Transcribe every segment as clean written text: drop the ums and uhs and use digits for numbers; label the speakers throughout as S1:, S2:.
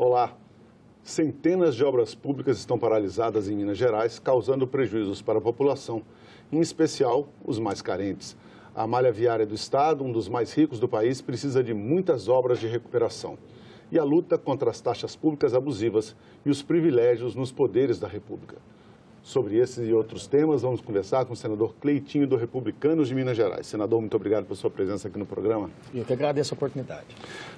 S1: Olá. Centenas de obras públicas estão paralisadas em Minas Gerais, causando prejuízos para a população, em especial os mais carentes. A malha viária do estado, um dos mais ricos do país, precisa de muitas obras de recuperação. E a luta contra as taxas públicas abusivas e os privilégios nos poderes da República. Sobre esses e outros temas, vamos conversar com o senador Cleitinho, do Republicanos de Minas Gerais. Senador, muito obrigado por sua presença aqui no programa.
S2: Eu que agradeço a oportunidade.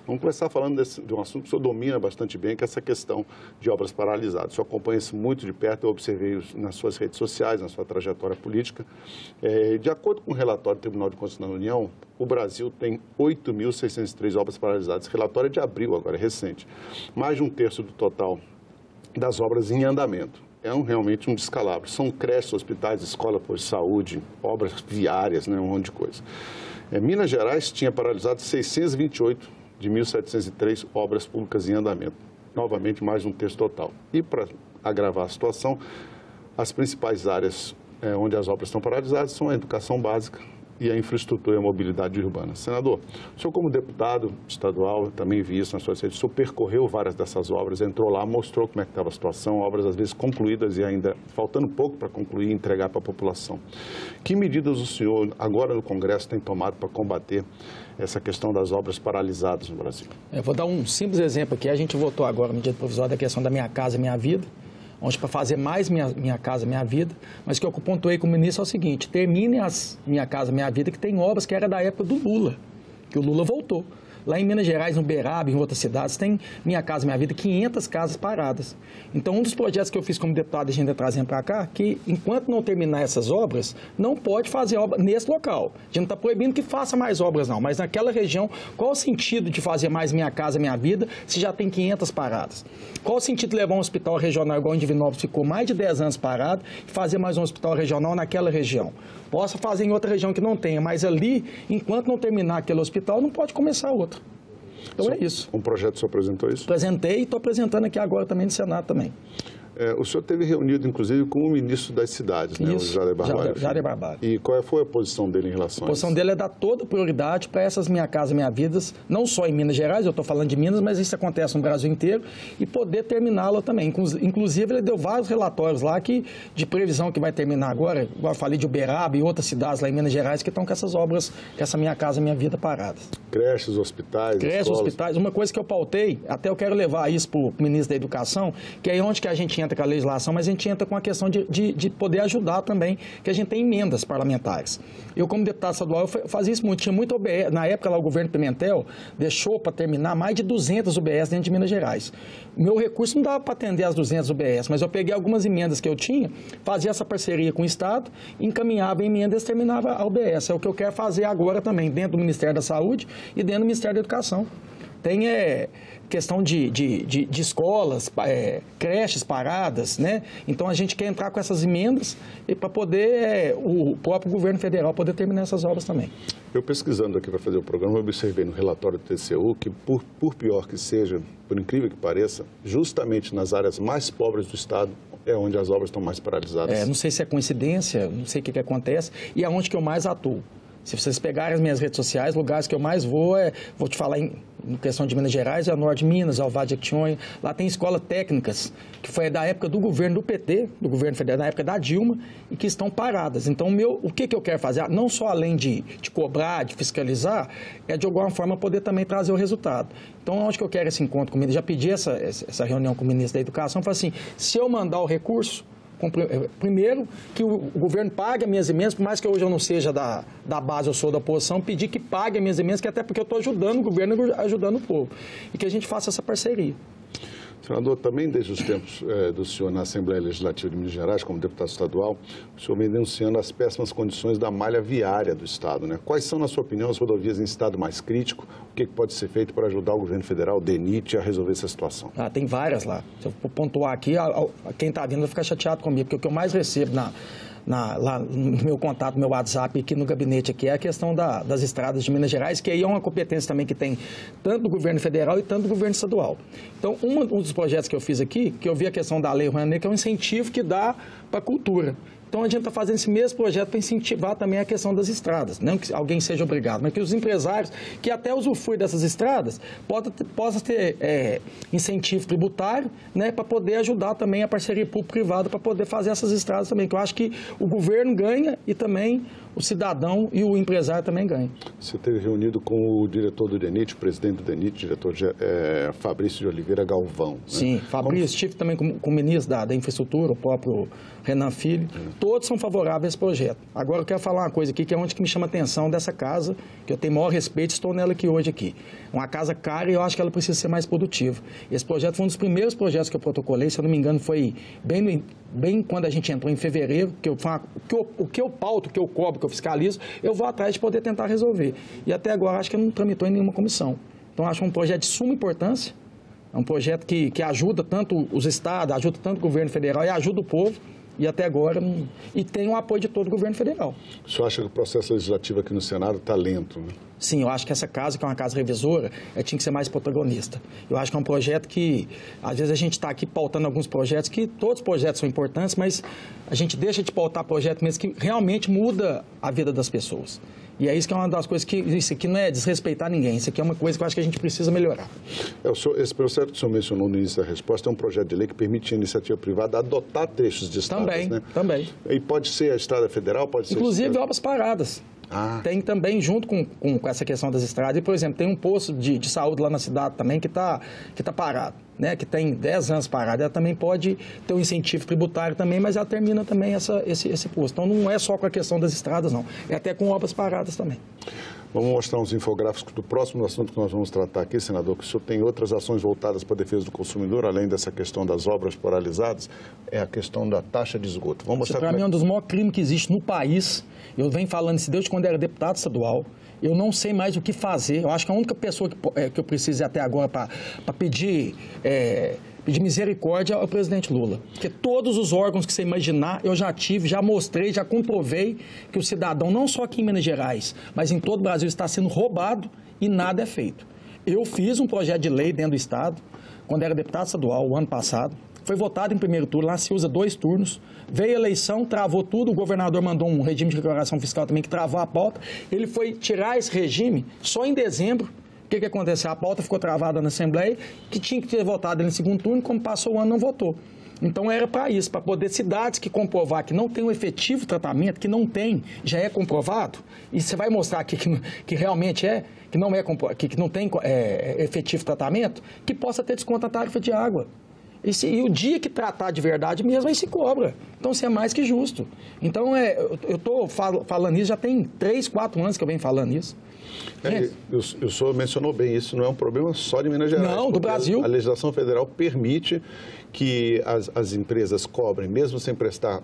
S1: Vamos começar falando de um assunto que o senhor domina bastante bem, que é essa questão de obras paralisadas. O senhor acompanha isso muito de perto, eu observei nas suas redes sociais, na sua trajetória política. De acordo com o relatório do Tribunal de Contas da União, o Brasil tem 8.603 obras paralisadas. Esse relatório é de abril, agora é recente. Mais de um terço do total das obras em andamento. Realmente um descalabro. São creches, hospitais, escola de saúde, obras viárias, um monte de coisa. Minas Gerais tinha paralisado 628 de 1.703 obras públicas em andamento. Novamente, mais de um terço total. E para agravar a situação, as principais áreas onde as obras estão paralisadas são a educação básica e a infraestrutura e a mobilidade urbana. Senador, o senhor como deputado estadual, também vi isso nas suas redes, o senhor percorreu várias dessas obras, entrou lá, mostrou como é que estava a situação, obras às vezes concluídas e ainda faltando pouco para concluir e entregar para a população. Que medidas o senhor, agora no Congresso, tem tomado para combater essa questão das obras paralisadas no Brasil?
S2: Eu vou dar um simples exemplo aqui. A gente votou agora, medida provisória, da questão da Minha Casa Minha Vida, onde para fazer mais minha Casa Minha Vida, mas o que eu pontuei com o ministro é o seguinte: termine as Minha Casa Minha Vida, que tem obras que era da época do Lula, que o Lula voltou. Lá em Minas Gerais, no Beraba, em outras cidades, tem Minha Casa Minha Vida, 500 casas paradas. Então, um dos projetos que eu fiz como deputado, a gente está trazendo para cá, que enquanto não terminar essas obras, não pode fazer obra nesse local. A gente não está proibindo que faça mais obras, não, mas naquela região, qual o sentido de fazer mais Minha Casa Minha Vida se já tem 500 paradas? Qual o sentido de levar um hospital regional igual em Divinópolis, ficou mais de 10 anos parado, e fazer mais um hospital regional naquela região? Possa fazer em outra região que não tenha, mas ali, enquanto não terminar aquele hospital, não pode começar outro. Então é isso.
S1: Um projeto o senhor apresentou isso?
S2: Apresentei e estou apresentando aqui agora também no Senado também.
S1: O senhor teve reunido, inclusive, com o ministro das cidades, né, o Jader Barbalho.
S2: Jader Barbalho.
S1: E qual foi a posição dele em relação a isso?
S2: A posição dele é dar toda prioridade para essas Minha Casa Minha Vidas, não só em Minas Gerais, eu estou falando de Minas, mas isso acontece no Brasil inteiro, e poder terminá-la também. Inclusive, ele deu vários relatórios lá de previsão que vai terminar agora, igual eu falei de Uberaba e outras cidades lá em Minas Gerais que estão com essas obras, com essa Minha Casa Minha Vida paradas.
S1: Creches, hospitais,
S2: Creches, hospitais. Uma coisa que eu pautei, até eu quero levar isso para o ministro da Educação, que é onde que a gente entra com a legislação, mas a gente entra com a questão de poder ajudar também, que a gente tem emendas parlamentares. Eu, como deputado estadual, eu fazia isso muito. Tinha muito UBS. Na época, lá, o governo Pimentel deixou para terminar mais de 200 UBS dentro de Minas Gerais. Meu recurso não dava para atender as 200 UBS, mas eu peguei algumas emendas que eu tinha, fazia essa parceria com o Estado, encaminhava emendas e terminava a UBS. É o que eu quero fazer agora também, dentro do Ministério da Saúde e dentro do Ministério da Educação. Tem questão de escolas, creches paradas, né? Então, a gente quer entrar com essas emendas para poder o próprio governo federal poder terminar essas obras também.
S1: Eu pesquisando aqui para fazer o programa, eu observei no relatório do TCU que, por pior que seja, por incrível que pareça, justamente nas áreas mais pobres do estado é onde as obras estão mais paralisadas.
S2: Não sei se é coincidência, não sei o que acontece, e é onde que eu mais atuo. Se vocês pegarem as minhas redes sociais, lugares que eu mais vou vou te falar em questão de Minas Gerais, é o Norte de Minas, é o Vale de Jequitinhonha. Lá tem escolas técnicas, que foi da época do governo do PT, do governo federal, da época da Dilma, e que estão paradas. Então, o que eu quero fazer? Não só além de cobrar, de fiscalizar, é de alguma forma poder também trazer o resultado. Então, onde que eu quero esse encontro com o ministro? Já pedi essa reunião com o ministro da Educação, falei assim, se eu mandar o recurso, primeiro, que o governo pague as minhas emendas, por mais que hoje eu não seja da base, eu sou da oposição, pedir que pague as minhas emendas, que até porque eu estou ajudando o governo e ajudando o povo. E que a gente faça essa parceria.
S1: Senador, também desde os tempos do senhor na Assembleia Legislativa de Minas Gerais, como deputado estadual, o senhor vem denunciando as péssimas condições da malha viária do estado, né? Quais são, na sua opinião, as rodovias em estado mais crítico? O que pode ser feito para ajudar o governo federal, o DENIT, a resolver essa situação? Tem
S2: várias lá. Se eu for pontuar aqui, quem está vindo vai ficar chateado comigo, porque o que eu mais recebo lá no meu contato, no meu WhatsApp, aqui no gabinete, aqui, é a questão das estradas de Minas Gerais, que aí é uma competência também que tem tanto do governo federal e tanto do governo estadual. Então, um dos projetos que eu fiz aqui, que eu vi a questão da Lei Rouanet, que é um incentivo que dá para a cultura. Então, a gente está fazendo esse mesmo projeto para incentivar também a questão das estradas. Não que alguém seja obrigado, mas que os empresários que até usufruem dessas estradas possam ter incentivo tributário, né, para poder ajudar também a parceria público-privada para poder fazer essas estradas também. Que eu acho que o governo ganha e também o cidadão e o empresário também ganham.
S1: Você esteve reunido com o diretor do DENIT, o presidente do DENIT, diretor Fabrício de Oliveira Galvão. Né?
S2: Sim, Fabrício, estive também com o ministro da Infraestrutura, o próprio Renan Filho. Todos são favoráveis a esse projeto. Agora eu quero falar uma coisa aqui, que é onde que me chama a atenção dessa casa, que eu tenho maior respeito, estou nela aqui hoje aqui. Uma casa cara e eu acho que ela precisa ser mais produtiva. Esse projeto foi um dos primeiros projetos que eu protocolei, se eu não me engano, foi bem quando a gente entrou em fevereiro, que o que eu pauto, o que eu cobro, que eu fiscalizo, eu vou atrás de poder tentar resolver. E até agora acho que não tramitou em nenhuma comissão. Então acho um projeto de suma importância, é um projeto que ajuda tanto os estados, ajuda tanto o governo federal e ajuda o povo. E até agora, e tem o apoio de todo o governo federal.
S1: O senhor acha que o processo legislativo aqui no Senado está lento, né?
S2: Sim, eu acho que essa casa, que é uma casa revisora, tinha que ser mais protagonista. Eu acho que é um projeto que, às vezes a gente está aqui pautando alguns projetos, que todos os projetos são importantes, mas a gente deixa de pautar projeto mesmo que realmente muda a vida das pessoas. E é isso que é uma das coisas que, isso aqui não é desrespeitar ninguém, isso aqui é uma coisa que eu acho que a gente precisa melhorar.
S1: Esse projeto que o senhor mencionou no início da resposta é um projeto de lei que permite a iniciativa privada adotar trechos de estradas,
S2: também,
S1: né?
S2: Também.
S1: E pode ser a estrada federal, pode ser...
S2: Inclusive obras paradas. Tem também, junto com essa questão das estradas. E, por exemplo, tem um posto de saúde lá na cidade também que tá parado, né? Que tem 10 anos parado. Ela também pode ter um incentivo tributário também, mas ela termina também esse posto. Então, não é só com a questão das estradas, não. É até com obras paradas também.
S1: Vamos mostrar uns infográficos do próximo assunto que nós vamos tratar aqui, senador, que o senhor tem outras ações voltadas para a defesa do consumidor, além dessa questão das obras paralisadas, é a questão da taxa de esgoto. Vamos mostrar.
S2: Para mim é um dos maiores crimes que existe no país. Eu venho falando isso desde quando era deputado estadual. Eu não sei mais o que fazer. Eu acho que a única pessoa que eu preciso até agora para pedir misericórdia é o presidente Lula. Porque todos os órgãos que você imaginar, eu já tive, já mostrei, já comprovei que o cidadão, não só aqui em Minas Gerais, mas em todo o Brasil, está sendo roubado e nada é feito. Eu fiz um projeto de lei dentro do Estado, quando era deputado estadual, o ano passado. Foi votado em primeiro turno, lá se usa 2 turnos. Veio a eleição, travou tudo, o governador mandou um regime de declaração fiscal também que travou a pauta. Ele foi tirar esse regime só em dezembro. O que aconteceu? A pauta ficou travada na Assembleia, que tinha que ter votado ele em segundo turno, como passou o ano, não votou. Então era para isso, para poder cidades que comprovar que não tem um efetivo tratamento, que não tem, já é comprovado, e você vai mostrar aqui que realmente que não tem efetivo tratamento, que possa ter desconto na tarifa de água. E o dia que tratar de verdade mesmo, aí se cobra. Então, isso é mais que justo. Então, eu estou falando isso, já tem 3, 4 anos que eu venho falando isso.
S1: O senhor mencionou bem, isso não é um problema só de Minas Gerais.
S2: Não, do Brasil.
S1: A legislação federal permite que as empresas cobrem, mesmo sem prestar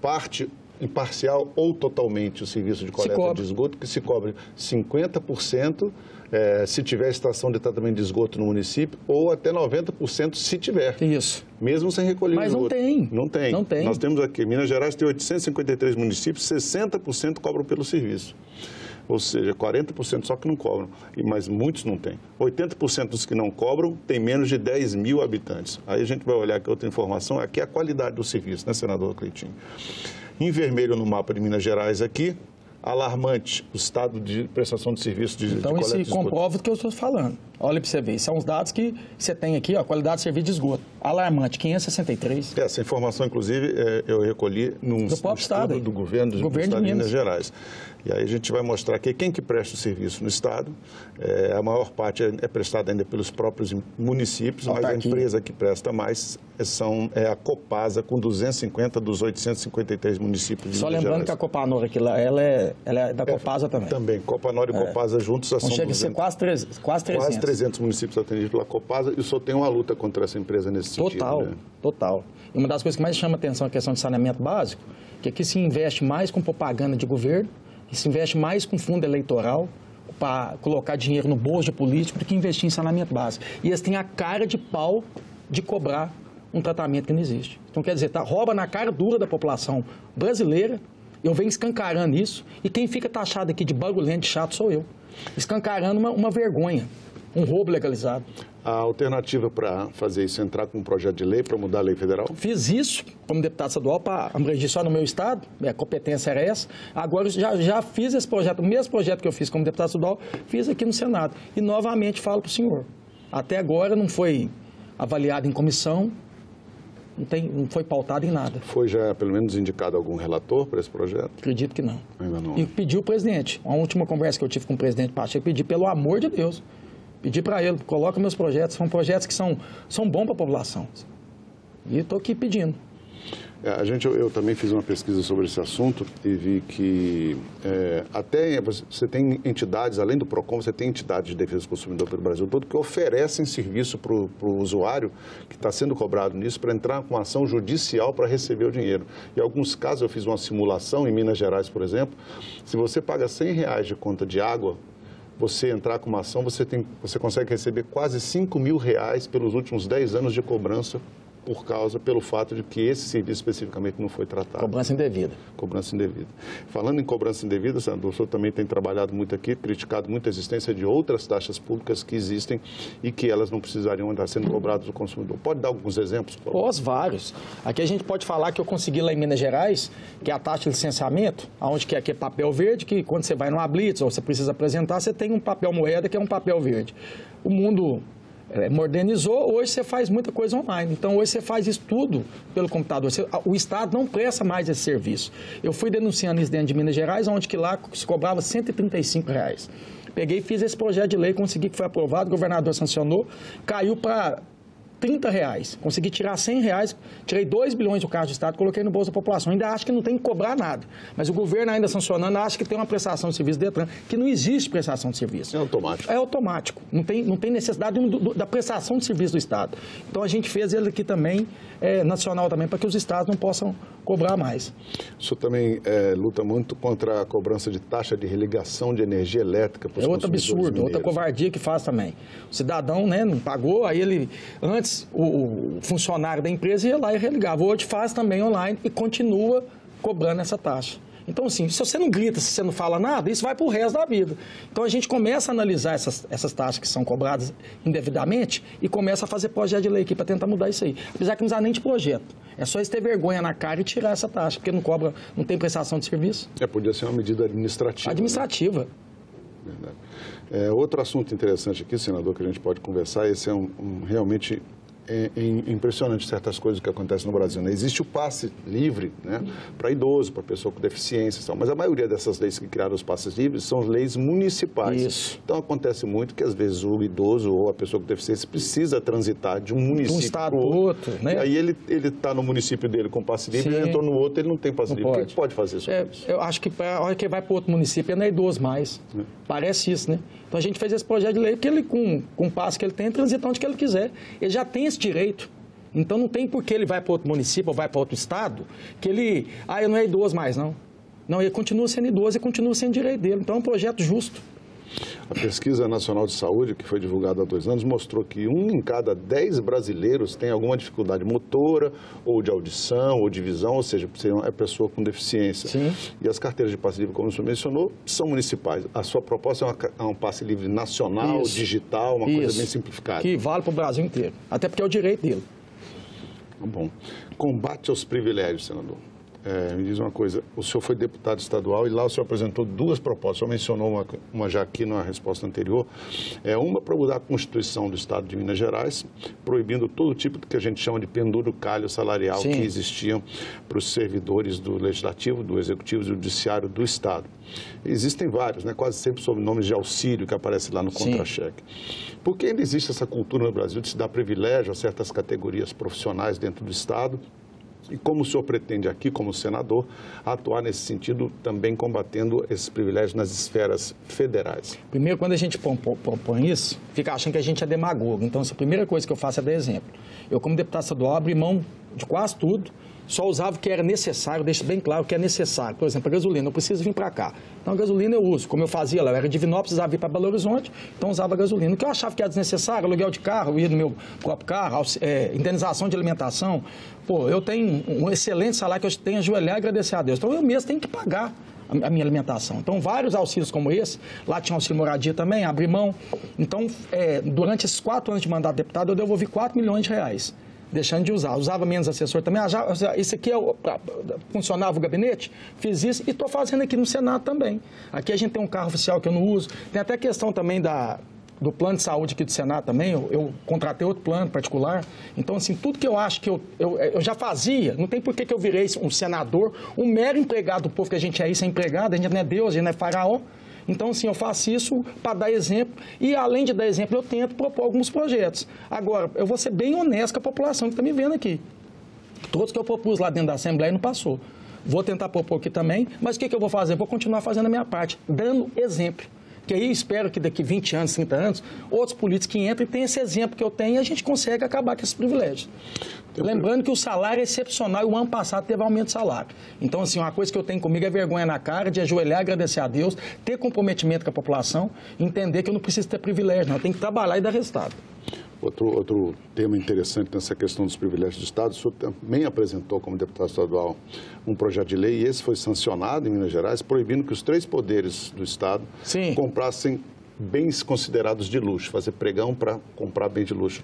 S1: parte imparcial ou totalmente o serviço de coleta de esgoto, que se cobre 50%, se tiver estação de tratamento de esgoto no município, ou até 90% se tiver.
S2: Isso.
S1: Mesmo sem recolher
S2: Mas
S1: esgoto.
S2: Não tem.
S1: Não tem. Nós temos aqui, Minas Gerais tem 853 municípios, 60% cobram pelo serviço. Ou seja, 40% só que não cobram, mas muitos não têm. 80% dos que não cobram têm menos de 10 mil habitantes. Aí a gente vai olhar aqui outra informação, aqui é a qualidade do serviço, né, senador Cleitinho? Em vermelho no mapa de Minas Gerais aqui, alarmante o estado de prestação de serviço de coleta de esgoto. Então, isso
S2: comprova o que eu estou falando. Olha para você ver, são os dados que você tem aqui, ó, qualidade de serviço de esgoto. Alarmante, 563.
S1: Essa informação, inclusive, eu recolhi num estudo do governo do estado de Minas Gerais. E aí a gente vai mostrar que quem que presta o serviço no estado, a maior parte é prestada ainda pelos próprios municípios, mas a empresa que presta mais é a Copasa, com 250 dos 853 municípios de Minas Gerais.
S2: Só lembrando que a Copanor aqui, ela é da Copasa também.
S1: Também, Copanor e Copasa juntos já são
S2: chega a ser quase 300.
S1: Quase 300 municípios atendidos pela Copasa, e o senhor tem uma luta contra essa empresa nesse sentido.
S2: Total. E uma das coisas que mais chama atenção é a questão de saneamento básico, que aqui se investe mais com propaganda de governo, que se investe mais com fundo eleitoral, para colocar dinheiro no bolso de político, do que investir em saneamento básico. E eles têm a cara de pau de cobrar um tratamento que não existe. Então, quer dizer, rouba na cara dura da população brasileira. Eu venho escancarando isso, e quem fica taxado aqui de bagulhento, de chato, sou eu. Escancarando uma vergonha. Um roubo legalizado.
S1: A alternativa para fazer isso é entrar com um projeto de lei para mudar a lei federal?
S2: Fiz isso como deputado estadual para abranger só no meu estado, a competência era essa. Agora eu já fiz esse projeto, o mesmo projeto que eu fiz como deputado estadual, fiz aqui no Senado. E novamente falo para o senhor, até agora não foi avaliado em comissão, não foi pautado em nada.
S1: Foi já pelo menos indicado algum relator para esse projeto?
S2: Acredito que não.
S1: Ainda não.
S2: E pediu o presidente, a última conversa que eu tive com o presidente Pacheco, pedi pelo amor de Deus, pedi para ele, coloca meus projetos, são projetos que são bons para a população. E estou aqui pedindo.
S1: Eu também fiz uma pesquisa sobre esse assunto e vi que até você tem entidades, além do PROCON, você tem entidades de defesa do consumidor pelo Brasil todo que oferecem serviço para o usuário que está sendo cobrado nisso para entrar com ação judicial para receber o dinheiro. Em alguns casos, eu fiz uma simulação em Minas Gerais, por exemplo, se você paga R$100 de conta de água, você entrar com uma ação, você consegue receber quase R$5.000 pelos últimos 10 anos de cobrança pelo fato de que esse serviço especificamente não foi tratado.
S2: Cobrança indevida.
S1: Cobrança indevida. Falando em cobrança indevida, senador, o senhor também tem trabalhado muito aqui, criticado muito a existência de outras taxas públicas que existem e que elas não precisariam estar sendo cobradas do consumidor. Pode dar alguns exemplos, por favor?
S2: Vários. Aqui a gente pode falar que eu consegui lá em Minas Gerais, que é a taxa de licenciamento, onde que é papel verde, que quando você vai numa blitz ou você precisa apresentar, você tem um papel moeda que é um papel verde. O mundo modernizou, hoje você faz muita coisa online. Então, hoje você faz isso tudo pelo computador. O Estado não presta mais esse serviço. Eu fui denunciando isso dentro de Minas Gerais, onde que lá se cobrava R$135. Peguei e fiz esse projeto de lei, consegui que foi aprovado, o governador sancionou, caiu para R$30. Consegui tirar R$100, tirei 2 bilhões do caixa do Estado, coloquei no bolso da população. Ainda acho que não tem que cobrar nada. Mas o governo ainda sancionando, acha que tem uma prestação de serviço DETRAN, que não existe prestação de serviço.
S1: É automático.
S2: É automático. Não tem necessidade da prestação de serviço do Estado. Então a gente fez ele aqui também, nacional também, para que os Estados não possam cobrar mais.
S1: O senhor também luta muito contra a cobrança de taxa de religação de energia elétrica para os
S2: outro absurdo, outra covardia que faz também. O cidadão, não pagou, aí ele, antes, o funcionário da empresa ia lá e religava. Hoje faz também online e continua cobrando essa taxa. Então, assim, se você não grita, se você não fala nada, isso vai para o resto da vida. Então, a gente começa a analisar essas taxas que são cobradas indevidamente e começa a fazer projeto de lei aqui para tentar mudar isso aí. Apesar que não precisa nem de projeto. É só eles ter vergonha na cara e tirar essa taxa, porque não tem prestação de serviço.
S1: Podia ser uma medida administrativa.
S2: Administrativa.
S1: Né? Verdade. Outro assunto interessante aqui, senador, que a gente pode conversar, esse é realmente impressionante certas coisas que acontecem no Brasil. Né? Existe o passe livre, né, para idoso, para pessoa com deficiência, mas a maioria dessas leis que criaram os passes livres são leis municipais.
S2: Isso.
S1: Então acontece muito que às vezes o idoso ou a pessoa com deficiência precisa transitar de um município
S2: de um estado para outro, né?
S1: E aí ele está no município dele com passe livre, ele entrou no outro, ele não tem passe livre. O que pode fazer sobre isso?
S2: Eu acho que a hora que vai para outro município ele não é idoso mais. Parece isso, né? Então a gente fez esse projeto de lei porque ele, com o passe que ele tem, transita onde que ele quiser. Ele já tem esse direito. Então não tem por que ele vai para outro município ou vai para outro estado que ele, eu não é idoso mais, não. Não, ele continua sendo idoso e continua sendo direito dele. Então é um projeto justo.
S1: A Pesquisa Nacional de Saúde, que foi divulgada há 2 anos, mostrou que 1 em cada 10 brasileiros tem alguma dificuldade motora, ou de audição, ou de visão, ou seja, é pessoa com deficiência.
S2: Sim.
S1: E as carteiras de passe livre, como o senhor mencionou, são municipais. A sua proposta é um passe livre nacional, digital, uma coisa bem simplificada.
S2: Que vale para o Brasil inteiro, até porque é o direito dele.
S1: Bom. Combate aos privilégios, senador. Me diz uma coisa, o senhor foi deputado estadual e lá o senhor apresentou 2 propostas, o senhor mencionou uma já aqui na resposta anterior, uma para mudar a Constituição do Estado de Minas Gerais, proibindo todo tipo do que a gente chama de penduricalho salarial que existiam para os servidores do Legislativo, do Executivo e do Judiciário do Estado. Existem vários, né, quase sempre sob nomes de auxílio que aparece lá no contra-cheque. Por que ainda existe essa cultura no Brasil de se dar privilégio a certas categorias profissionais dentro do Estado? E como o senhor pretende aqui, como senador, atuar nesse sentido, também combatendo esses privilégios nas esferas federais?
S2: Primeiro, quando a gente propõe isso, fica achando que a gente é demagogo. Então, a primeira coisa que eu faço é dar exemplo. Eu, como deputado estadual, abri mão de quase tudo, só usava o que era necessário, deixo bem claro o que é necessário. Por exemplo, a gasolina, eu preciso vir para cá. Então, a gasolina eu uso, como eu fazia lá, eu era de Divinópolis, precisava vir para Belo Horizonte, então usava a gasolina. O que eu achava que era desnecessário, aluguel de carro, eu ia no meu próprio carro, indenização de alimentação. Eu tenho um excelente salário que eu tenho a ajoelhar e agradecer a Deus. Então, eu mesmo tenho que pagar a minha alimentação. Então, vários auxílios como esse, lá tinha auxílio moradia também, abri mão. Então, durante esses 4 anos de mandato de deputado, eu devolvi R$4 milhões, deixando de usar. Usava menos assessor também. Isso aqui funcionava o gabinete? Fiz isso e estou fazendo aqui no Senado também. Aqui a gente tem um carro oficial que eu não uso. Tem até a questão também do plano de saúde aqui do Senado também, eu contratei outro plano particular. Então, assim, tudo que eu acho que eu já fazia, não tem por que eu virei um senador, um mero empregado do povo, que a gente é isso, é empregado, a gente não é Deus, a gente não é faraó. Então, assim, eu faço isso para dar exemplo e, além de dar exemplo, eu tento propor alguns projetos. Agora, eu vou ser bem honesto com a população que está me vendo aqui. Todos que eu propus lá dentro da Assembleia não passou. Vou tentar propor aqui também, mas o que eu vou fazer? Vou continuar fazendo a minha parte, dando exemplo. Que aí eu espero que daqui 20 anos, 30 anos, outros políticos que entram e tenham esse exemplo que eu tenho e a gente consegue acabar com esses privilégios. Lembrando que o salário é excepcional e o ano passado teve aumento de salário. Então, assim, uma coisa que eu tenho comigo é vergonha na cara de ajoelhar, agradecer a Deus, ter comprometimento com a população, entender que eu não preciso ter privilégio, não. Eu tenho que trabalhar e dar resultado.
S1: Outro tema interessante nessa questão dos privilégios do Estado, o senhor também apresentou como deputado estadual um projeto de lei, e esse foi sancionado em Minas Gerais, proibindo que os 3 poderes do Estado comprassem bens considerados de luxo, fazer pregão para comprar bem de luxo.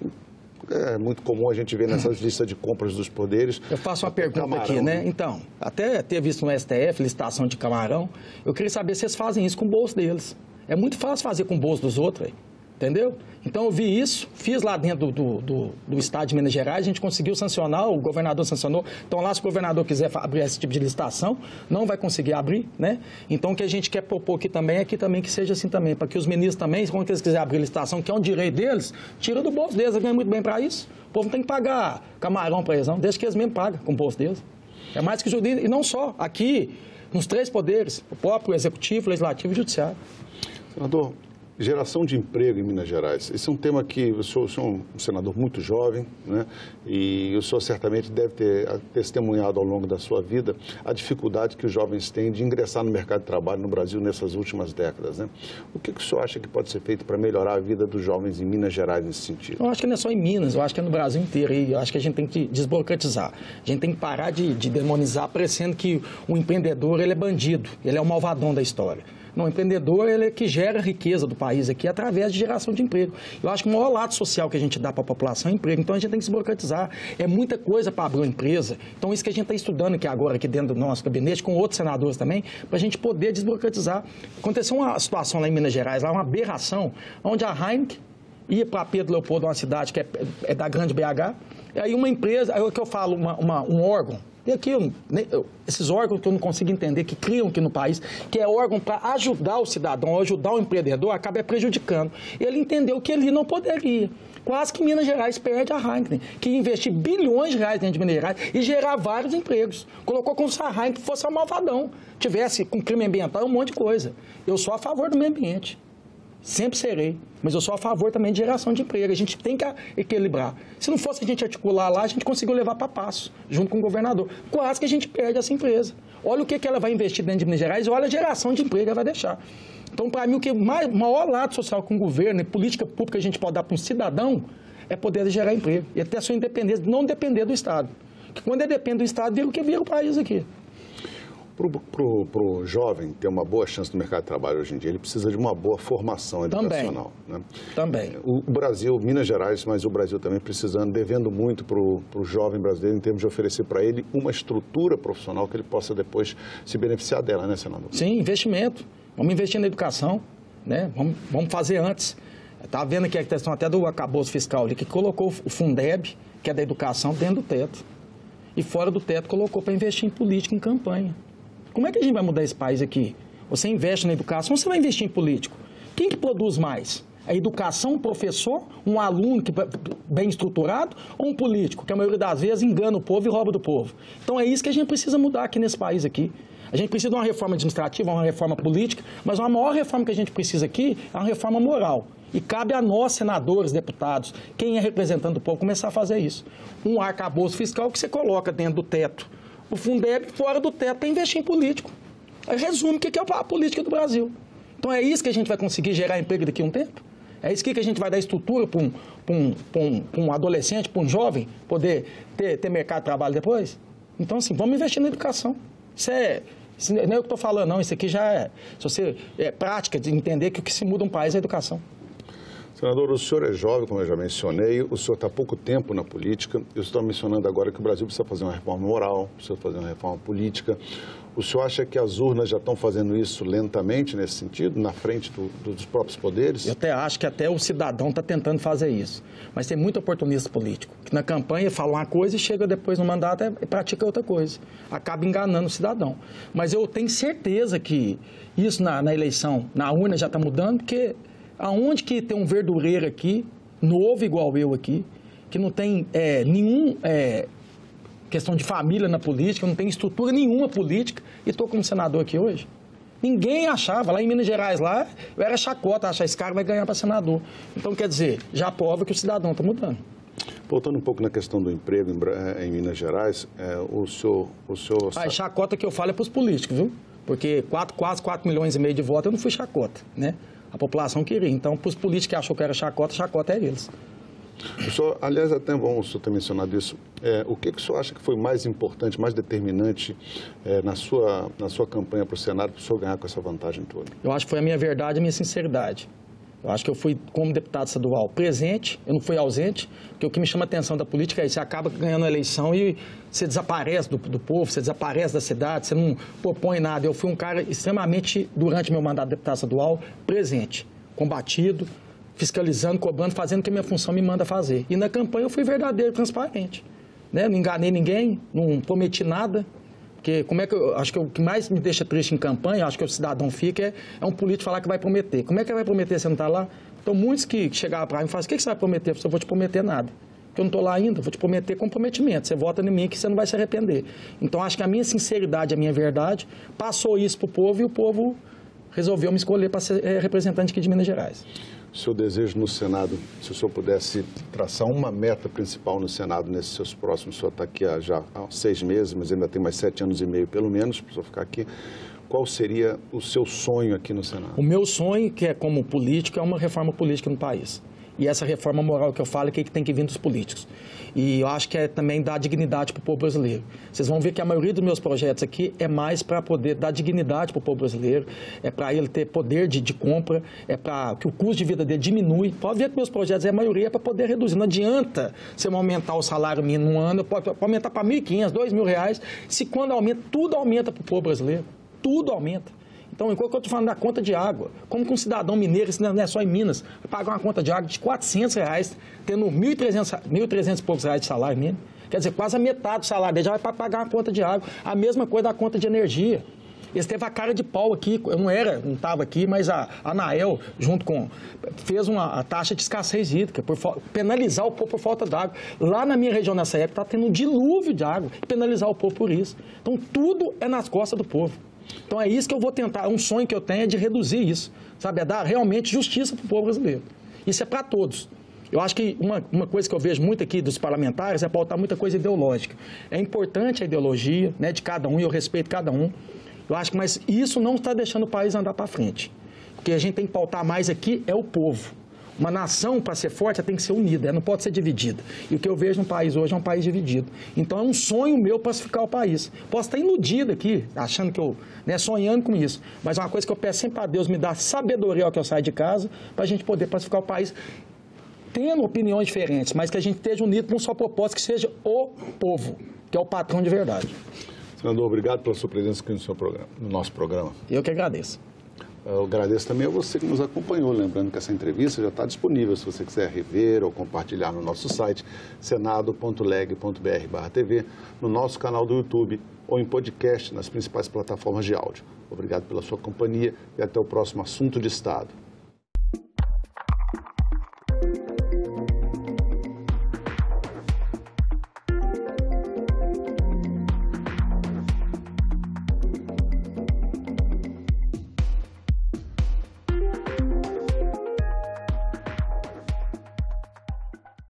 S1: É muito comum a gente ver nessas listas de compras dos poderes.
S2: Eu faço uma pergunta aqui, né? Então, até ter visto no STF, licitação de camarão, eu queria saber se eles fazem isso com o bolso deles. É muito fácil fazer com o bolso dos outros, aí. Entendeu? Então, eu vi isso, fiz lá dentro do Estado de Minas Gerais, a gente conseguiu sancionar, o governador sancionou. Então, lá, se o governador quiser abrir esse tipo de licitação, não vai conseguir abrir, né? Então, o que a gente quer propor aqui também é que seja assim também, para que os ministros também, quando eles quiserem abrir licitação, que é um direito deles, tira do bolso deles, eles ganham muito bem para isso. O povo não tem que pagar camarão para eles, não, desde que eles mesmos pagam com o bolso deles. É mais que jurídico, e não só, aqui, nos 3 poderes, o próprio executivo, o legislativo e o judiciário.
S1: Senador, geração de emprego em Minas Gerais. Esse é um tema que o senhor é um senador muito jovem, né? E o senhor certamente deve ter testemunhado ao longo da sua vida a dificuldade que os jovens têm de ingressar no mercado de trabalho no Brasil nessas últimas décadas, né? O que o senhor acha que pode ser feito para melhorar a vida dos jovens em Minas Gerais nesse sentido?
S2: Eu acho que não é só em Minas, eu acho que é no Brasil inteiro. E eu acho que a gente tem que desburocratizar. A gente tem que parar de demonizar, parecendo que o empreendedor ele é bandido, ele é o malvadão da história. Não, o empreendedor ele é que gera riqueza do país aqui através de geração de emprego. Eu acho que o maior lado social que a gente dá para a população é emprego. Então, a gente tem que se burocratizar. É muita coisa para abrir uma empresa. Então, isso que a gente está estudando aqui agora, aqui dentro do nosso gabinete, com outros senadores também, para a gente poder desburocratizar. Aconteceu uma situação lá em Minas Gerais, lá uma aberração, onde a Heineken ia para Pedro Leopoldo, uma cidade que é da grande BH, e aí uma empresa, aí é o que eu falo, um órgão, e aqui, esses órgãos que eu não consigo entender, que criam aqui no país, que é órgão para ajudar o cidadão, ajudar o empreendedor, acaba prejudicando. Ele entendeu que ele não poderia. Quase que Minas Gerais perde a Heineken, que ia investir bilhões de reais dentro de Minas Gerais e gerar vários empregos. Colocou como se a Heineken fosse um malvadão, tivesse com crime ambiental, um monte de coisa. Eu sou a favor do meio ambiente. Sempre serei, mas eu sou a favor também de geração de emprego. A gente tem que equilibrar. Se não fosse a gente articular lá, a gente conseguiu levar para passo, junto com o governador. Quase que a gente perde essa empresa. Olha o que ela vai investir dentro de Minas Gerais e olha a geração de emprego que ela vai deixar. Então, para mim, o maior lado social com o governo e política pública que a gente pode dar para um cidadão é poder gerar emprego e ter a sua independência, não depender do Estado. Porque quando ele depende do Estado, vira o que vira o país aqui.
S1: Para o jovem ter uma boa chance no mercado de trabalho hoje em dia, ele precisa de uma boa formação educacional.
S2: Também.
S1: O Brasil, Minas Gerais, mas o Brasil também precisando, devendo muito para o jovem brasileiro em termos de oferecer para ele uma estrutura profissional que ele possa depois se beneficiar dela, né, senador?
S2: Sim, investimento. Vamos investir na educação, né? Vamos fazer antes. Estava vendo aqui a questão até do arcabouço fiscal ali, que colocou o Fundeb, que é da educação, dentro do teto. E fora do teto colocou para investir em política, em campanha. Como é que a gente vai mudar esse país aqui? Você investe na educação, você vai investir em político. Quem que produz mais? A educação, um professor, um aluno bem estruturado ou um político, que a maioria das vezes engana o povo e rouba do povo? Então é isso que a gente precisa mudar aqui nesse país aqui. A gente precisa de uma reforma administrativa, uma reforma política, mas a maior reforma que a gente precisa aqui é uma reforma moral. E cabe a nós, senadores, deputados, quem é representante do povo, começar a fazer isso. Um arcabouço fiscal que você coloca dentro do teto. O Fundeb fora do teto para investir em político. Aí resume o que é a política do Brasil. Então é isso que a gente vai conseguir gerar emprego daqui a um tempo? É isso que a gente vai dar estrutura para um adolescente, para um jovem, poder ter mercado de trabalho depois? Então, assim, vamos investir na educação. Isso Isso não é o que estou falando, não. Isso aqui já é, se você, é prática de entender que o que se muda um país é a educação.
S1: Senador, o senhor é jovem, como eu já mencionei, o senhor está há pouco tempo na política. Eu estou mencionando agora que o Brasil precisa fazer uma reforma moral, precisa fazer uma reforma política. O senhor acha que as urnas já estão fazendo isso lentamente nesse sentido, na frente dos próprios poderes?
S2: Eu até acho que até o cidadão está tentando fazer isso. Mas tem muito oportunista político, que na campanha fala uma coisa e chega depois no mandato e pratica outra coisa. Acaba enganando o cidadão. Mas eu tenho certeza que isso na eleição, na urna já está mudando, porque aonde que tem um verdureiro aqui, novo igual eu aqui, que não tem questão de família na política, não tem estrutura nenhuma política, e estou como senador aqui hoje. Ninguém achava, lá em Minas Gerais, lá, eu era chacota, achar esse cara vai ganhar para senador. Então, quer dizer, já prova que o cidadão está mudando.
S1: Voltando um pouco na questão do emprego em Minas Gerais, o senhor...
S2: A chacota que eu falo é para os políticos, viu? Porque quase 4 milhões e meio de votos eu não fui chacota, né? A população queria. Então, para os políticos que achou que era chacota é eles.
S1: O senhor, aliás, até bom o senhor ter mencionado isso. O que o senhor acha que foi mais importante, mais determinante na sua campanha para o Senado, para o senhor ganhar com essa vantagem toda?
S2: Eu acho que foi a minha verdade e a minha sinceridade. Eu acho que eu fui, como deputado estadual, presente, eu não fui ausente, porque o que me chama a atenção da política é isso, você acaba ganhando a eleição e você desaparece do povo, você desaparece da cidade, você não propõe nada. Eu fui um cara extremamente, durante meu mandato de deputado estadual, presente, combatido, fiscalizando, cobrando, fazendo o que a minha função me manda fazer. E na campanha eu fui verdadeiro, transparente. Né? Não enganei ninguém, não prometi nada. Porque como é que acho que o que mais me deixa triste em campanha, acho que o cidadão fica, é um político falar que vai prometer. Como é que ele vai prometer se não está lá? Então, muitos que chegavam para mim e falam, o que você vai prometer? Eu vou te prometer nada. Porque eu não estou lá ainda, vou te prometer comprometimento. Você vota em mim que você não vai se arrepender. Então, acho que a minha sinceridade, a minha verdade, passou isso para o povo e o povo resolveu me escolher para ser representante aqui de Minas Gerais.
S1: O seu desejo no Senado, se o senhor pudesse traçar uma meta principal no Senado nesses seus próximos, o senhor está aqui já há 6 meses, mas ainda tem mais 7 anos e meio pelo menos, para o senhor ficar aqui, qual seria o seu sonho aqui no Senado? O
S2: meu sonho, que é como político, é uma reforma política no país. E essa reforma moral que eu falo é que tem que vir dos políticos. E eu acho que é também dar dignidade para o povo brasileiro. Vocês vão ver que a maioria dos meus projetos aqui é mais para poder dar dignidade para o povo brasileiro, é para ele ter poder de compra, é para que o custo de vida dele diminui. Pode ver que meus projetos, a maioria é para poder reduzir. Não adianta você aumentar o salário mínimo num ano, pode aumentar para R$1.500, R$2.000, se quando aumenta, tudo aumenta para o povo brasileiro. Tudo aumenta. Então, enquanto eu estou falando da conta de água, como que um cidadão mineiro, isso não é só em Minas, vai pagar uma conta de água de R$400, tendo R$1.300 e poucos de salário mínimo, quer dizer, quase a metade do salário dele já vai pagar uma conta de água. A mesma coisa da conta de energia. Eles teve a cara de pau aqui, eu não estava aqui, mas a Anael, fez a taxa de escassez hídrica, por penalizar o povo por falta d'água. Lá na minha região, nessa época, está tendo um dilúvio de água, e penalizar o povo por isso. Então, tudo é nas costas do povo. Então, é isso que eu vou tentar, um sonho que eu tenho é de reduzir isso, sabe? É dar realmente justiça para o povo brasileiro. Isso é para todos. Eu acho que uma coisa que eu vejo muito aqui dos parlamentares é pautar muita coisa ideológica. É importante a ideologia, né, de cada um, e eu respeito cada um. Eu acho que, mas isso não está deixando o país andar para frente. O que a gente tem que pautar mais aqui é o povo. Uma nação, para ser forte, ela tem que ser unida, ela não pode ser dividida. E o que eu vejo no país hoje é um país dividido. Então, é um sonho meu pacificar o país. Posso estar iludido aqui, achando que eu, sonhando com isso. Mas é uma coisa que eu peço sempre a Deus, me dá sabedoria ao que eu saio de casa, para a gente poder pacificar o país, tendo opiniões diferentes, mas que a gente esteja unido com um só propósito, que seja o povo, que é o patrão de verdade.
S1: Senador, obrigado pela sua presença aqui no nosso programa.
S2: Eu que agradeço.
S1: Eu agradeço também a você que nos acompanhou, lembrando que essa entrevista já está disponível, se você quiser rever ou compartilhar no nosso site, senado.leg.br/TV, no nosso canal do YouTube ou em podcast nas principais plataformas de áudio. Obrigado pela sua companhia e até o próximo Assunto de Estado.